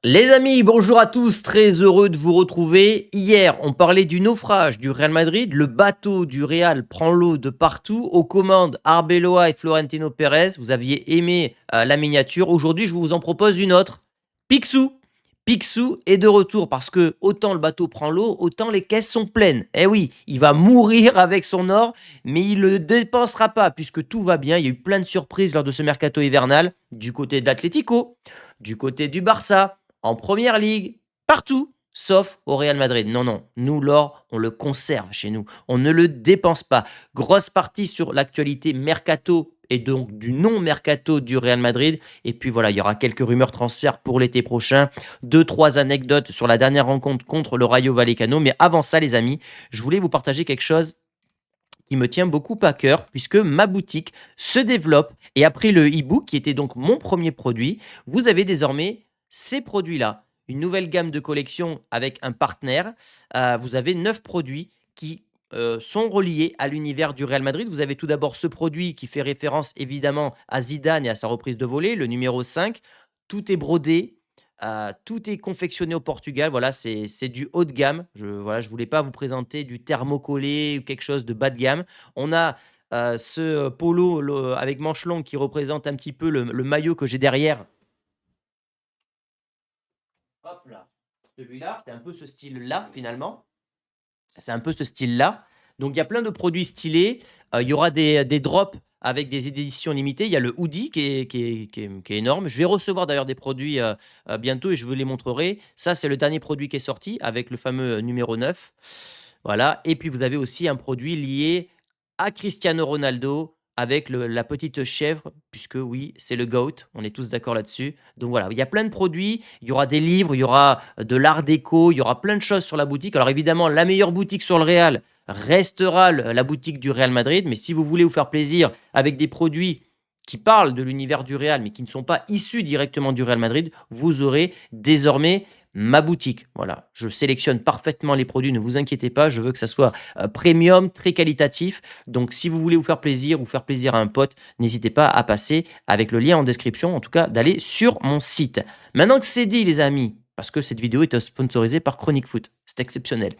Les amis, bonjour à tous, très heureux de vous retrouver. Hier, on parlait du naufrage du Real Madrid. Le bateau du Real prend l'eau de partout. Aux commandes, Arbeloa et Florentino Pérez. Vous aviez aimé la miniature. Aujourd'hui, je vous en propose une autre. Picsou. Picsou est de retour parce que autant le bateau prend l'eau, autant les caisses sont pleines. Eh oui, il va mourir avec son or, mais il ne le dépensera pas puisque tout va bien. Il y a eu plein de surprises lors de ce mercato hivernal du côté de l'Atlético, du côté du Barça, en première ligue, partout, sauf au Real Madrid. Non, non, nous, l'or, on le conserve chez nous. On ne le dépense pas. Grosse partie sur l'actualité mercato et donc du non-mercato du Real Madrid. Et puis voilà, il y aura quelques rumeurs transferts pour l'été prochain. Deux, trois anecdotes sur la dernière rencontre contre le Rayo Vallecano. Mais avant ça, les amis, je voulais vous partager quelque chose qui me tient beaucoup à cœur puisque ma boutique se développe et après le e-book qui était donc mon premier produit, vous avez désormais ces produits-là, une nouvelle gamme de collection avec un partenaire. Vous avez 9 produits qui sont reliés à l'univers du Real Madrid. Vous avez tout d'abord ce produit qui fait référence évidemment à Zidane et à sa reprise de volée, le numéro 5. Tout est brodé, tout est confectionné au Portugal. Voilà, c'est du haut de gamme. Je voulais pas vous présenter du thermocollé ou quelque chose de bas de gamme. On a ce polo avec manches longues qui représente un petit peu le maillot que j'ai derrière. Hop là. Celui-là, c'est un peu ce style-là finalement. C'est un peu ce style-là. Donc il y a plein de produits stylés. Il y aura des drops avec des éditions limitées. Il y a le hoodie qui est énorme. Je vais recevoir d'ailleurs des produits, bientôt et je vous les montrerai. Ça, c'est le dernier produit qui est sorti avec le fameux, numéro 9. Voilà et puis vous avez aussi un produit lié à Cristiano Ronaldo avec la petite chèvre puisque oui, c'est le GOAT, on est tous d'accord là-dessus. Donc voilà, il y a plein de produits, il y aura des livres, il y aura de l'art déco, il y aura plein de choses sur la boutique. Alors évidemment, la meilleure boutique sur le Real restera la boutique du Real Madrid, mais si vous voulez vous faire plaisir avec des produits qui parlent de l'univers du Real, mais qui ne sont pas issus directement du Real Madrid, vous aurez désormais ma boutique. Voilà, je sélectionne parfaitement les produits, ne vous inquiétez pas, je veux que ça soit premium, très qualitatif. Donc si vous voulez vous faire plaisir ou faire plaisir à un pote, n'hésitez pas à passer avec le lien en description, en tout cas d'aller sur mon site. Maintenant que c'est dit les amis, parce que cette vidéo est sponsorisée par Chronic Foot, c'est exceptionnel.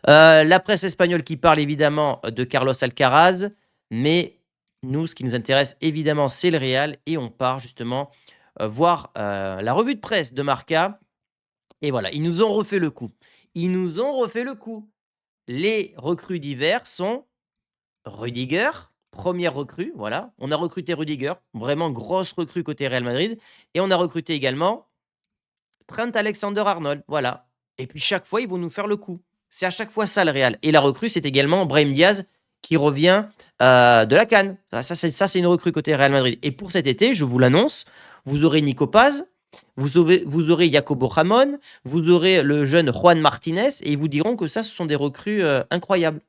La presse espagnole qui parle évidemment de Carlos Alcaraz, mais nous, ce qui nous intéresse évidemment, c'est le Real et on part justement voir la revue de presse de Marca. Et voilà, ils nous ont refait le coup. Ils nous ont refait le coup. Les recrues d'hiver sont Rudiger, première recrue, voilà. On a recruté Rudiger, vraiment grosse recrue côté Real Madrid. Et on a recruté également Trent Alexander-Arnold, voilà. Et puis chaque fois, ils vont nous faire le coup. C'est à chaque fois ça le Real. Et la recrue, c'est également Brahim Diaz qui revient de la CAN. Ça, c'est une recrue côté Real Madrid. Et pour cet été, je vous l'annonce, vous aurez Nico Paz, vous aurez Jacobo Ramon, vous aurez le jeune Juan Martinez, et ils vous diront que ça, ce sont des recrues incroyables.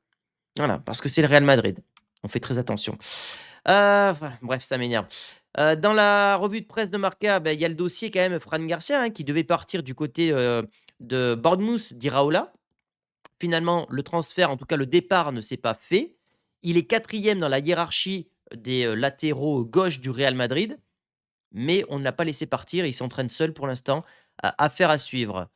Voilà, parce que c'est le Real Madrid. On fait très attention. Voilà, bref, ça m'énerve. Dans la revue de presse de Marca, il y a le dossier quand même Fran Garcia, hein, qui devait partir du côté, de Bournemouth d'Iraola. Finalement, le transfert, en tout cas le départ ne s'est pas fait. Il est quatrième dans la hiérarchie des, latéraux gauche du Real Madrid, mais on ne l'a pas laissé partir. Il s'entraîne seul pour l'instant. Affaire à suivre.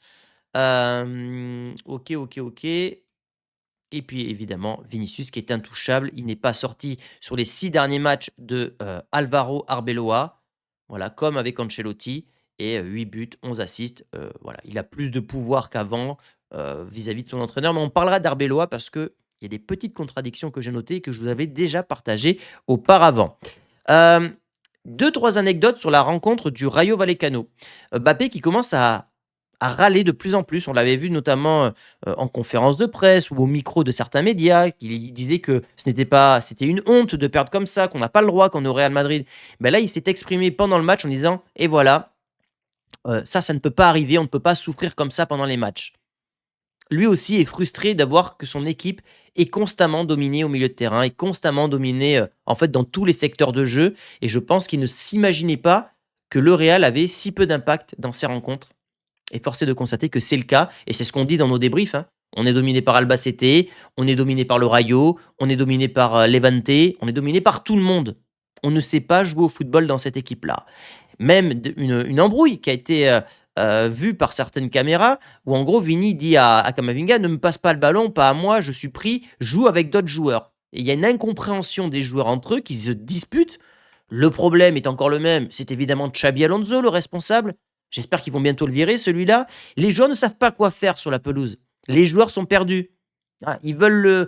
OK, OK, OK. Et puis évidemment, Vinicius qui est intouchable. Il n'est pas sorti sur les 6 derniers matchs de Alvaro Arbeloa. Voilà, comme avec Ancelotti. Et 8 buts, 11 assists. Voilà, il a plus de pouvoir qu'avant vis-à-vis de son entraîneur. Mais on parlera d'Arbeloa parce qu'il y a des petites contradictions que j'ai notées et que je vous avais déjà partagées auparavant. Euh, Deux, trois anecdotes sur la rencontre du Rayo Vallecano. Mbappé qui commence à râler de plus en plus. On l'avait vu notamment en conférence de presse ou au micro de certains médias. Il disait que c'était une honte de perdre comme ça, qu'on n'a pas le droit, qu'on est au Real Madrid. Ben là, il s'est exprimé pendant le match en disant, et voilà, ça ne peut pas arriver, on ne peut pas souffrir comme ça pendant les matchs. Lui aussi est frustré d'avoir que son équipe est constamment dominée au milieu de terrain, est constamment dominée en fait dans tous les secteurs de jeu. Et je pense qu'il ne s'imaginait pas que le Real avait si peu d'impact dans ses rencontres. Et force est de constater que c'est le cas, et c'est ce qu'on dit dans nos débriefs, hein. On est dominé par Albacete, on est dominé par le Rayo, on est dominé par Levante, on est dominé par tout le monde. On ne sait pas jouer au football dans cette équipe-là. Même une embrouille qui a été vu par certaines caméras, où en gros Vini dit à Camavinga: «Ne me passe pas le ballon, pas à moi, je suis pris, joue avec d'autres joueurs». Et il y a une incompréhension des joueurs entre eux qui se disputent. Le problème est encore le même, c'est évidemment Xabi Alonso, le responsable. J'espère qu'ils vont bientôt le virer celui-là. Les joueurs ne savent pas quoi faire sur la pelouse. Les joueurs sont perdus. Ah, ils veulent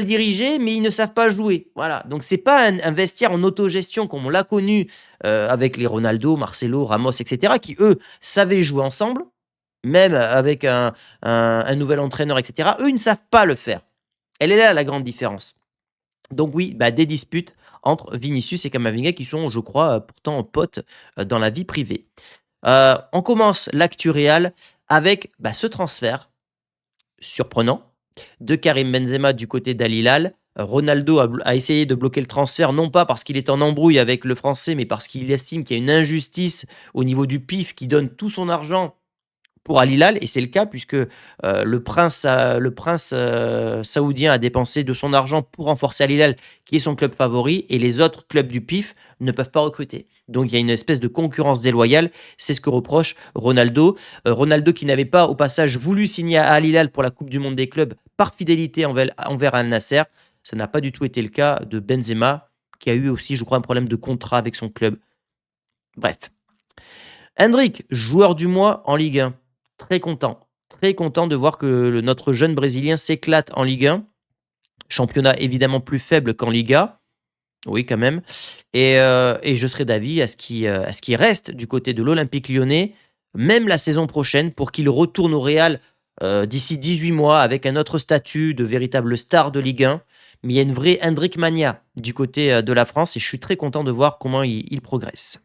diriger, mais ils ne savent pas jouer. Voilà. Donc c'est pas un vestiaire en autogestion comme on l'a connu avec les Ronaldo, Marcelo, Ramos, etc., qui eux savaient jouer ensemble, même avec un nouvel entraîneur, etc. Eux, ils ne savent pas le faire. Elle est là la grande différence. Donc oui, bah, des disputes entre Vinicius et Camavinga qui sont, je crois, pourtant potes dans la vie privée. On commence l'actu Real avec bah, ce transfert surprenant de Karim Benzema du côté d'Al Hilal. Ronaldo a essayé de bloquer le transfert, non pas parce qu'il est en embrouille avec le Français, mais parce qu'il estime qu'il y a une injustice au niveau du PIF qui donne tout son argent pour Al Hilal, et c'est le cas puisque le prince saoudien a dépensé de son argent pour renforcer Al Hilal, qui est son club favori, et les autres clubs du PIF ne peuvent pas recruter. Donc il y a une espèce de concurrence déloyale, c'est ce que reproche Ronaldo. Ronaldo qui n'avait pas au passage voulu signer à Al Hilal pour la Coupe du Monde des clubs par fidélité envers Al Nasser. Ça n'a pas du tout été le cas de Benzema, qui a eu aussi, je crois, un problème de contrat avec son club. Bref. Hendrick, joueur du mois en Ligue 1. Très content. Très content de voir que notre jeune Brésilien s'éclate en Ligue 1. Championnat évidemment plus faible qu'en Liga. Oui, quand même. Et je serais d'avis à ce qu'il reste du côté de l'Olympique lyonnais, même la saison prochaine, pour qu'il retourne au Real d'ici 18 mois avec un autre statut de véritable star de Ligue 1. Mais il y a une vraie Hendrick mania du côté de la France et je suis très content de voir comment il progresse.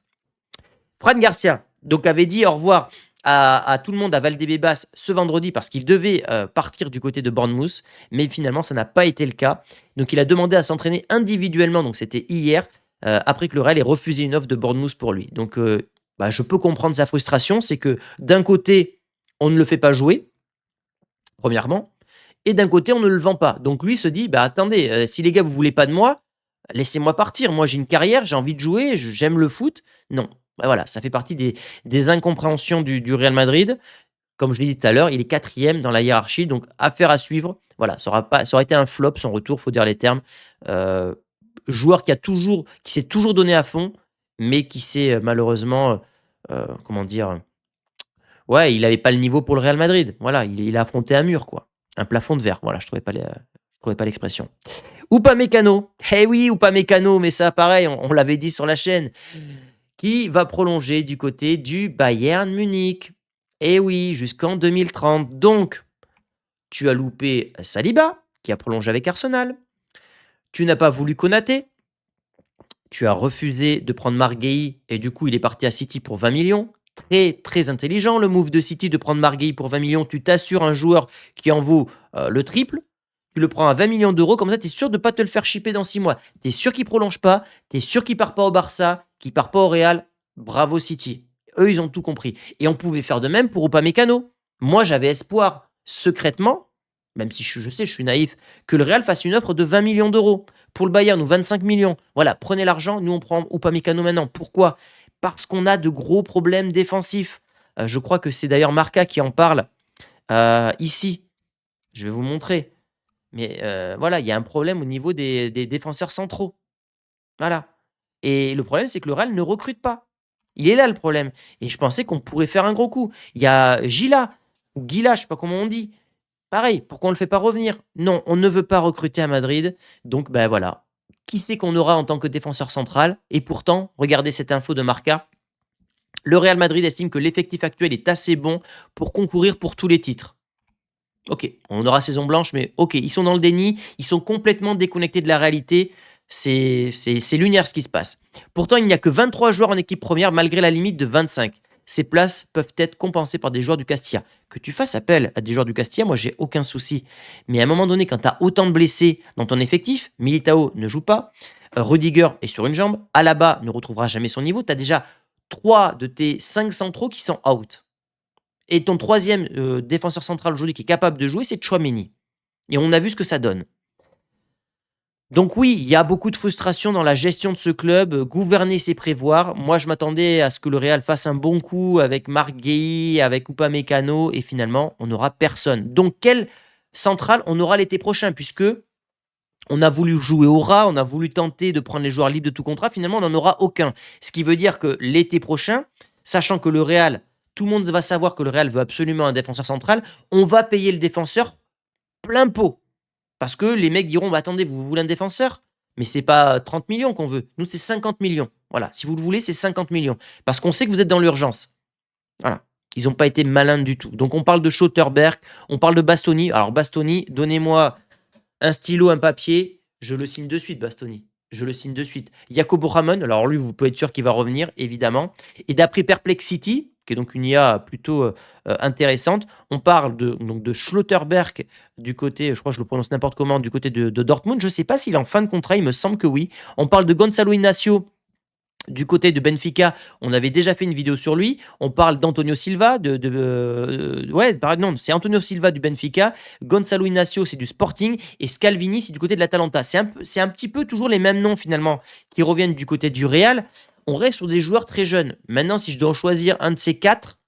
Fran Garcia donc avait dit au revoir à tout le monde à Valdebebas ce vendredi parce qu'il devait partir du côté de Bournemouth, mais finalement ça n'a pas été le cas. Donc il a demandé à s'entraîner individuellement, donc c'était hier, après que le Real ait refusé une offre de Bournemouth pour lui. Donc bah, je peux comprendre sa frustration, c'est que d'un côté on ne le fait pas jouer, premièrement, et d'un côté on ne le vend pas. Donc lui se dit, bah attendez, si les gars vous voulez pas de moi, laissez-moi partir. Moi j'ai une carrière, j'ai envie de jouer, j'aime le foot. Non. Bah, voilà, ça fait partie des incompréhensions du Real Madrid. Comme je l'ai dit tout à l'heure, il est 4e dans la hiérarchie, donc affaire à suivre. Voilà, ça aurait été un flop son retour, faut dire les termes. Joueur qui s'est toujours donné à fond, mais qui s'est malheureusement, comment dire, ouais, il n'avait pas le niveau pour le Real Madrid. Voilà, il a affronté un mur, quoi. Un plafond de verre. Voilà, je trouvais pas l'expression. Upamecano. Eh oui, Upamecano, mais ça, pareil, on l'avait dit sur la chaîne. Qui va prolonger du côté du Bayern Munich. Eh oui, jusqu'en 2030. Donc, tu as loupé Saliba, qui a prolongé avec Arsenal. Tu n'as pas voulu Konaté. Tu as refusé de prendre Marguerite et du coup, il est parti à City pour 20 millions. Très, très intelligent le move de City de prendre Marguerite pour 20 millions. Tu t'assures un joueur qui en vaut le triple. Tu le prends à 20 millions d'euros, comme ça, tu es sûr de ne pas te le faire chipper dans 6 mois. Tu es sûr qu'il ne prolonge pas, tu es sûr qu'il ne part pas au Barça, qu'il ne part pas au Real. Bravo City. Eux, ils ont tout compris. Et on pouvait faire de même pour Upamecano. Moi, j'avais espoir, secrètement, même si je sais, je suis naïf, que le Real fasse une offre de 20 millions d'euros. Pour le Bayern, ou 25 millions. Voilà, prenez l'argent, nous on prend Upamecano maintenant. Pourquoi? Parce qu'on a de gros problèmes défensifs. Je crois que c'est d'ailleurs Marca qui en parle ici. Je vais vous montrer. Mais voilà, il y a un problème au niveau des défenseurs centraux. Voilà. Et le problème, c'est que le Real ne recrute pas. Il est là le problème. Et je pensais qu'on pourrait faire un gros coup. Il y a Gila, ou Gila, je sais pas comment on dit. Pareil, pourquoi on ne le fait pas revenir? Non, on ne veut pas recruter à Madrid. Donc, ben voilà. Qui c'est qu'on aura en tant que défenseur central? Et pourtant, regardez cette info de Marca. Le Real Madrid estime que l'effectif actuel est assez bon pour concourir pour tous les titres. Ok, on aura saison blanche, mais ok, ils sont dans le déni, ils sont complètement déconnectés de la réalité. C'est lunaire ce qui se passe. Pourtant, il n'y a que 23 joueurs en équipe première malgré la limite de 25. Ces places peuvent être compensées par des joueurs du Castilla. Que tu fasses appel à des joueurs du Castilla, moi j'ai aucun souci. Mais à un moment donné, quand tu as autant de blessés dans ton effectif, Militao ne joue pas, Rudiger est sur une jambe, Alaba ne retrouvera jamais son niveau, tu as déjà 3 de tes 5 centraux qui sont out. Et ton troisième défenseur central aujourd'hui qui est capable de jouer, c'est Tchouaméni. Et on a vu ce que ça donne. Donc oui, il y a beaucoup de frustration dans la gestion de ce club. Gouverner, c'est prévoir. Moi, je m'attendais à ce que le Real fasse un bon coup avec Marc Guéhi, avec Upamecano, et finalement, on n'aura personne. Donc, quelle centrale on aura l'été prochain, puisque on a voulu jouer au rat, on a voulu tenter de prendre les joueurs libres de tout contrat, finalement, on n'en aura aucun. Ce qui veut dire que l'été prochain, sachant que le Real, tout le monde va savoir que le Real veut absolument un défenseur central, on va payer le défenseur plein pot. Parce que les mecs diront: «Bah, attendez, vous voulez un défenseur? Mais c'est pas 30 millions qu'on veut. Nous, c'est 50 millions. Voilà, si vous le voulez, c'est 50 millions. Parce qu'on sait que vous êtes dans l'urgence». Voilà. Ils n'ont pas été malins du tout. Donc on parle de Schlotterberg, on parle de Bastoni. Alors Bastoni, donnez-moi un stylo, un papier, je le signe de suite, Bastoni. Je le signe de suite. Jacobo Ramon, alors lui, vous pouvez être sûr qu'il va revenir, évidemment. Et d'après Perplexity, qui est donc une IA plutôt intéressante, on parle donc de Schlotterberg du côté, je crois que je le prononce n'importe comment, du côté de Dortmund. Je ne sais pas s'il est en fin de contrat, il me semble que oui. On parle de Gonzalo Inacio du côté de Benfica, on avait déjà fait une vidéo sur lui. On parle d'Antonio Silva, non, c'est Antonio Silva du Benfica. Gonzalo Inacio, c'est du Sporting. Et Scalvini, c'est du côté de l'Atalanta. C'est un petit peu toujours les mêmes noms, finalement, qui reviennent du côté du Real. On reste sur des joueurs très jeunes. Maintenant, si je dois en choisir un de ces quatre,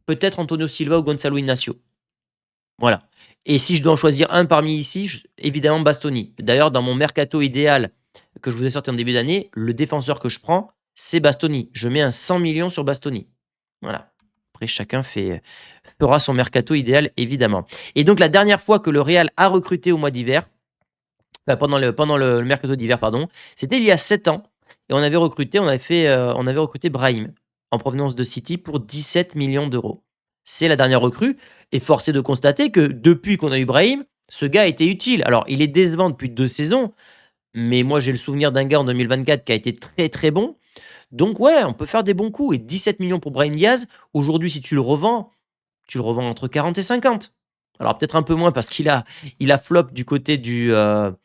peut-être Antonio Silva ou Gonzalo Inacio. Voilà. Et si je dois en choisir un parmi ici, évidemment Bastoni. D'ailleurs, dans mon mercato idéal que je vous ai sorti en début d'année, le défenseur que je prends, c'est Bastoni. Je mets un 100 millions sur Bastoni. Voilà. Après, chacun fera son mercato idéal, évidemment. Et donc, la dernière fois que le Real a recruté au mois d'hiver, pendant le mercato d'hiver, pardon, c'était il y a 7 ans. Et on avait recruté Brahim en provenance de City pour 17 millions d'euros. C'est la dernière recrue. Et force est de constater que depuis qu'on a eu Brahim, ce gars a été utile. Alors, il est décevant depuis 2 saisons, mais moi, j'ai le souvenir d'un gars en 2024 qui a été très très bon. Donc, ouais, on peut faire des bons coups. Et 17 millions pour Brahim Diaz, aujourd'hui, si tu le revends entre 40 et 50. Alors, peut-être un peu moins parce il a flop du côté de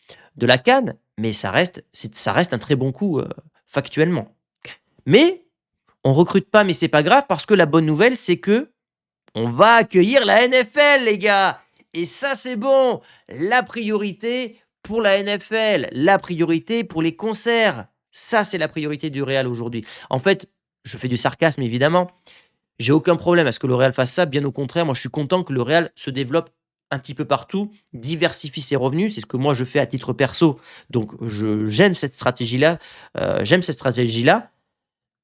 la CAN, mais ça reste un très bon coup factuellement. Mais on recrute pas, mais c'est pas grave parce que la bonne nouvelle, c'est que on va accueillir la NFL, les gars. Et ça, c'est bon. La priorité pour la NFL, la priorité pour les concerts. Ça, c'est la priorité du Real aujourd'hui. En fait, je fais du sarcasme, évidemment. J'ai aucun problème à ce que le Real fasse ça. Bien au contraire, moi, je suis content que le Real se développe un petit peu partout, diversifie ses revenus. C'est ce que moi, je fais à titre perso. Donc, j'aime cette stratégie-là.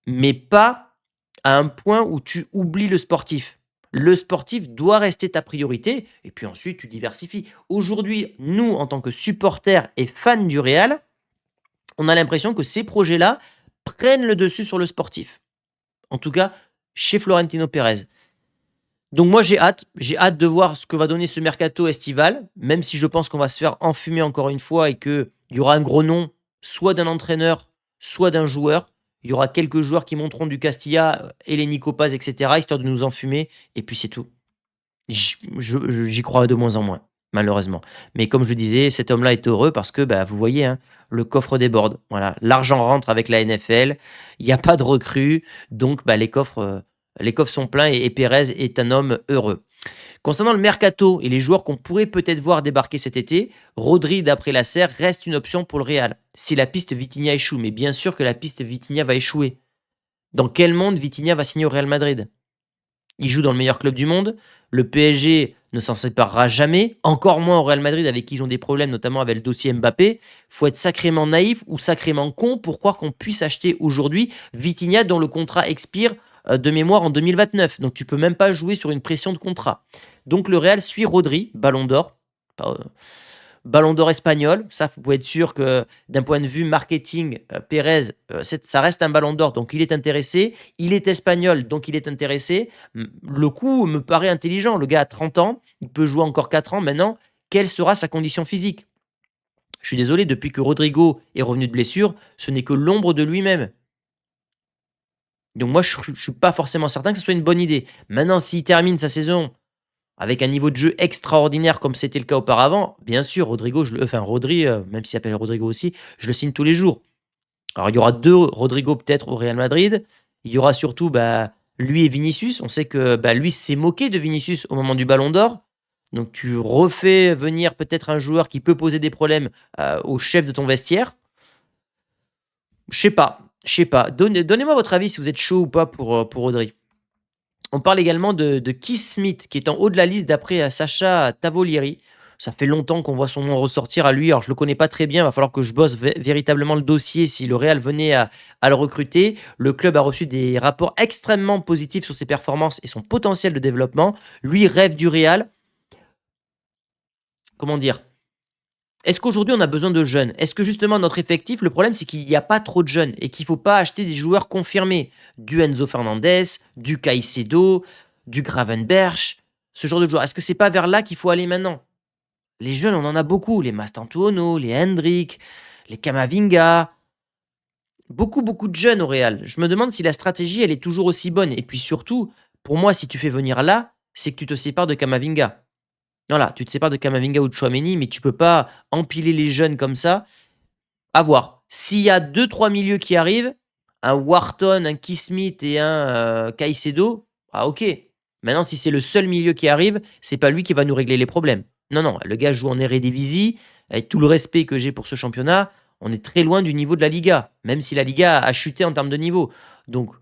Mais pas à un point où tu oublies le sportif. Le sportif doit rester ta priorité et puis ensuite tu diversifies. Aujourd'hui, nous, en tant que supporters et fans du Real, on a l'impression que ces projets-là prennent le dessus sur le sportif. En tout cas, chez Florentino Pérez. Donc moi, j'ai hâte de voir ce que va donner ce mercato estival, même si je pense qu'on va se faire enfumer encore une fois et qu'il y aura un gros nom, soit d'un entraîneur, soit d'un joueur. Il y aura quelques joueurs qui monteront du Castilla, Nico Paz, etc., histoire de nous enfumer, et puis c'est tout. J'y crois de moins en moins, malheureusement. Mais comme je disais, cet homme-là est heureux parce que, vous voyez, hein, le coffre déborde. Voilà, l'argent rentre avec la NFL, il n'y a pas de recrues, donc les coffres sont pleins et Pérez est un homme heureux. Concernant le mercato et les joueurs qu'on pourrait peut-être voir débarquer cet été, Rodri, d'après la Serre, reste une option pour le Real. Si la piste Vitinha échoue, mais bien sûr que la piste Vitinha va échouer. Dans quel monde Vitinha va signer au Real Madrid? Il joue dans le meilleur club du monde. Le PSG ne s'en séparera jamais, encore moins au Real Madrid avec qui ils ont des problèmes, notamment avec le dossier Mbappé. Faut être sacrément naïf ou sacrément con pour croire qu'on puisse acheter aujourd'hui Vitinha dont le contrat expire de mémoire en 2029. Donc tu peux même pas jouer sur une pression de contrat. Donc le Real suit Rodri, Ballon d'Or. Ballon d'Or espagnol, ça vous pouvez être sûr que d'un point de vue marketing, Pérez, ça reste un Ballon d'Or, donc il est intéressé. Il est espagnol, donc il est intéressé. Le coup me paraît intelligent. Le gars a 30 ans, il peut jouer encore 4 ans. Maintenant, quelle sera sa condition physique? Je suis désolé, depuis que Rodrigo est revenu de blessure, ce n'est que l'ombre de lui-même. Donc moi, je ne suis pas forcément certain que ce soit une bonne idée. Maintenant, s'il termine sa saison avec un niveau de jeu extraordinaire comme c'était le cas auparavant, bien sûr, Rodri, même s'il s'appelle Rodrigo aussi, je le signe tous les jours. Alors, il y aura 2 Rodrigo peut-être au Real Madrid. Il y aura surtout lui et Vinicius. On sait que lui s'est moqué de Vinicius au moment du Ballon d'Or. Donc tu refais venir peut-être un joueur qui peut poser des problèmes, au chef de ton vestiaire. Je sais pas, je sais pas. Donnez-moi votre avis si vous êtes chaud ou pas pour Rodri. On parle également de Keith Smith qui est en haut de la liste d'après, Sacha Tavolieri. Ça fait longtemps qu'on voit son nom ressortir à lui. Alors je le connais pas très bien, il va falloir que je bosse véritablement le dossier si le Real venait à le recruter. Le club a reçu des rapports extrêmement positifs sur ses performances et son potentiel de développement. Lui rêve du Real. Comment dire? Est-ce qu'aujourd'hui on a besoin de jeunes? Est-ce que justement notre effectif, le problème c'est qu'il n'y a pas trop de jeunes et qu'il ne faut pas acheter des joueurs confirmés? Du Enzo Fernandez, du Caicedo, du Gravenberch, ce genre de joueurs. Est-ce que c'est pas vers là qu'il faut aller maintenant? Les jeunes, on en a beaucoup, les Mastantuono, les Hendrick, les Camavinga, beaucoup, beaucoup de jeunes au Real. Je me demande si la stratégie, elle est toujours aussi bonne. Et puis surtout, pour moi, si tu fais venir là, c'est que tu te sépares de Camavinga. Voilà, tu te sépares de Camavinga ou de Chouameni, mais tu peux pas empiler les jeunes comme ça. À voir. S'il y a deux trois milieux qui arrivent, un Wharton, un Keith Smith et un Caicedo, ah ok. Maintenant, si c'est le seul milieu qui arrive, c'est pas lui qui va nous régler les problèmes. Non, non, le gars joue en Eredivisie. Avec tout le respect que j'ai pour ce championnat, on est très loin du niveau de la Liga, même si la Liga a chuté en termes de niveau. Donc,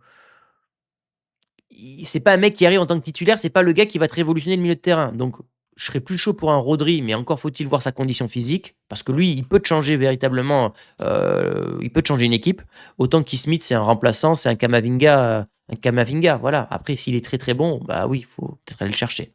c'est pas un mec qui arrive en tant que titulaire, c'est pas le gars qui va te révolutionner le milieu de terrain. Donc, je serais plus chaud pour un Rodri, mais encore faut-il voir sa condition physique, parce que lui, il peut te changer véritablement, il peut te changer une équipe. Autant que Smith, c'est un remplaçant, c'est un Camavinga, voilà. Après, s'il est très très bon, bah oui, il faut peut-être aller le chercher.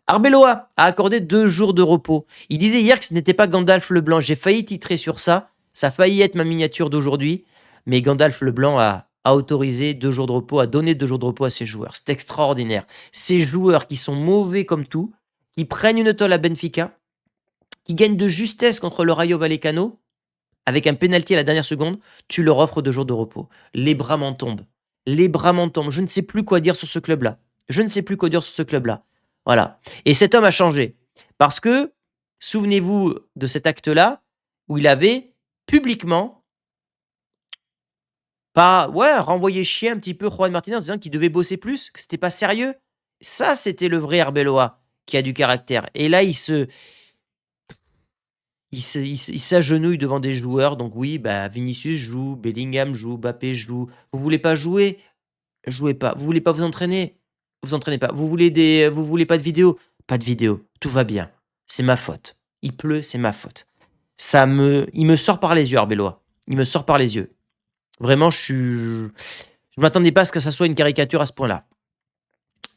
Arbeloa a accordé 2 jours de repos. Il disait hier que ce n'était pas Gandalf Leblanc. J'ai failli titrer sur ça. Ça a failli être ma miniature d'aujourd'hui. Mais Gandalf Leblanc a autorisé 2 jours de repos, a donné 2 jours de repos à ses joueurs. C'est extraordinaire. Ces joueurs qui sont mauvais comme tout, qui prennent une tôle à Benfica, qui gagnent de justesse contre le Rayo Vallecano, avec un pénalty à la dernière seconde, tu leur offres 2 jours de repos. Les bras m'en tombent. Les bras m'en tombent. Je ne sais plus quoi dire sur ce club-là. Je ne sais plus quoi dire sur ce club-là. Voilà. Et cet homme a changé. Parce que, souvenez-vous de cet acte-là, où il avait publiquement renvoyé chier un petit peu Juan Martinez en disant qu'il devait bosser plus, que c'était pas sérieux. Ça, c'était le vrai Arbeloa qui a du caractère. Et là, il s'agenouille devant des joueurs. Donc oui, bah, Vinicius joue, Bellingham joue, Mbappé joue. Vous voulez pas jouer? Jouez pas. Vous voulez pas vous entraîner? Vous entraînez pas. Vous voulez pas de vidéo? Pas de vidéo. Tout va bien. C'est ma faute. Il pleut, c'est ma faute. Il me sort par les yeux, Arbeloa. Il me sort par les yeux. Vraiment, je m'attendais pas à ce que ça soit une caricature à ce point-là.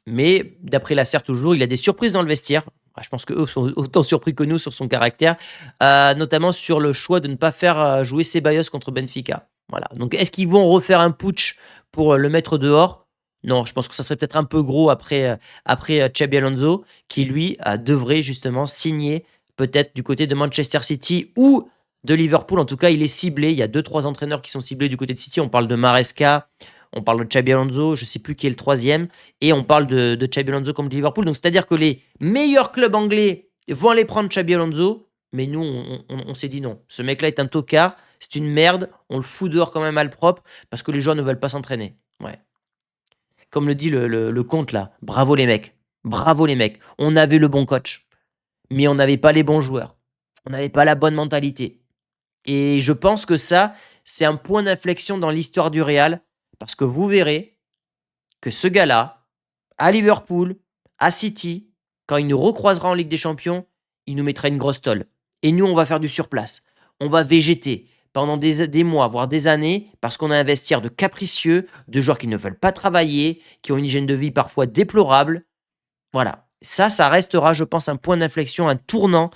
Mais d'après la serre toujours, il a des surprises dans le vestiaire. Je pense qu'eux sont autant surpris que nous sur son caractère, notamment sur le choix de ne pas faire jouer Ceballos contre Benfica. Voilà. Donc, est-ce qu'ils vont refaire un putsch pour le mettre dehors? Non, je pense que ça serait peut-être un peu gros après Xabi Alonso, qui lui devrait justement signer peut-être du côté de Manchester City ou de Liverpool. En tout cas, il est ciblé. Il y a 2-3 entraîneurs qui sont ciblés du côté de City. On parle de Maresca, on parle de Xabi Alonso, je ne sais plus qui est le troisième, et on parle de Xabi Alonso comme de Liverpool. Donc, c'est-à-dire que les meilleurs clubs anglais vont aller prendre Xabi Alonso, mais nous, on s'est dit non. Ce mec-là est un tocard, c'est une merde, on le fout dehors quand même malpropre, parce que les joueurs ne veulent pas s'entraîner. Ouais. Comme le dit le compte là, bravo les mecs. Bravo les mecs. On avait le bon coach, mais on n'avait pas les bons joueurs. On n'avait pas la bonne mentalité. Et je pense que ça, c'est un point d'inflexion dans l'histoire du Real, parce que vous verrez que ce gars-là, à Liverpool, à City, quand il nous recroisera en Ligue des Champions, il nous mettra une grosse tôle. Et nous, on va faire du surplace. On va végéter pendant des mois, voire des années, parce qu'on a un vestiaire de capricieux, de joueurs qui ne veulent pas travailler, qui ont une hygiène de vie parfois déplorable. Voilà. Ça restera, je pense, un point d'inflexion, un tournant,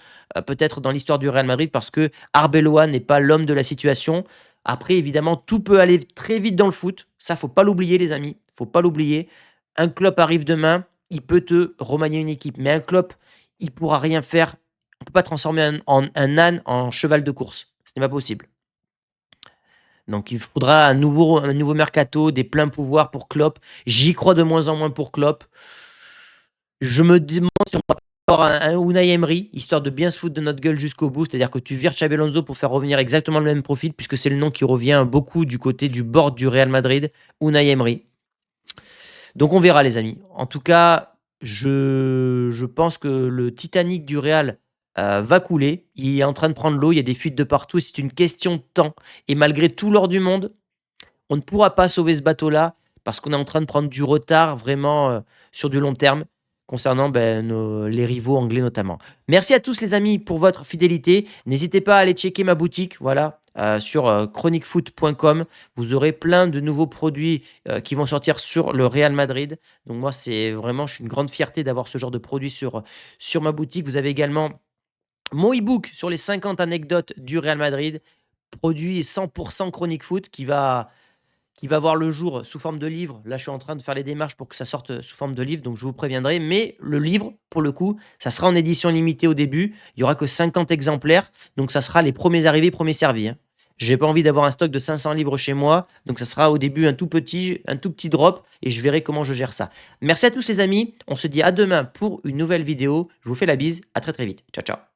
peut-être dans l'histoire du Real Madrid, parce que Arbeloa n'est pas l'homme de la situation. Après, évidemment, tout peut aller très vite dans le foot. Ça, faut pas l'oublier, les amis. Faut pas l'oublier. Un Klopp arrive demain, il peut te remanier une équipe. Mais un Klopp, il pourra rien faire. On peut pas transformer un âne en cheval de course. Ce n'est pas possible. Donc, il faudra un nouveau mercato, des pleins pouvoirs pour Klopp. J'y crois de moins en moins pour Klopp. Je me demande si on va avoir un Unai Emery, histoire de bien se foutre de notre gueule jusqu'au bout. C'est-à-dire que tu vires Xabi Alonso pour faire revenir exactement le même profil, puisque c'est le nom qui revient beaucoup du côté du board du Real Madrid, Unai Emery. Donc on verra les amis. En tout cas, Je pense que le Titanic du Real, va couler. Il est en train de prendre l'eau, il y a des fuites de partout, c'est une question de temps et malgré tout l'or du monde, on ne pourra pas sauver ce bateau-là parce qu'on est en train de prendre du retard vraiment, sur du long terme concernant, nos les rivaux anglais notamment. Merci à tous les amis pour votre fidélité. N'hésitez pas à aller checker ma boutique, voilà, sur, chroniquefoot.com. Vous aurez plein de nouveaux produits, qui vont sortir sur le Real Madrid. Donc moi, c'est vraiment je suis une grande fierté d'avoir ce genre de produit sur ma boutique. Vous avez également mon e-book sur les 50 anecdotes du Real Madrid, produit 100% Chronique Foot qui va voir le jour sous forme de livre. Là, je suis en train de faire les démarches pour que ça sorte sous forme de livre, donc je vous préviendrai. Mais le livre, pour le coup, ça sera en édition limitée au début. Il y aura que 50 exemplaires, donc ça sera les premiers arrivés, premiers servis, hein. J'ai pas envie d'avoir un stock de 500 livres chez moi, donc ça sera au début un tout petit drop et je verrai comment je gère ça. Merci à tous les amis, on se dit à demain pour une nouvelle vidéo. Je vous fais la bise, à très très vite. Ciao ciao.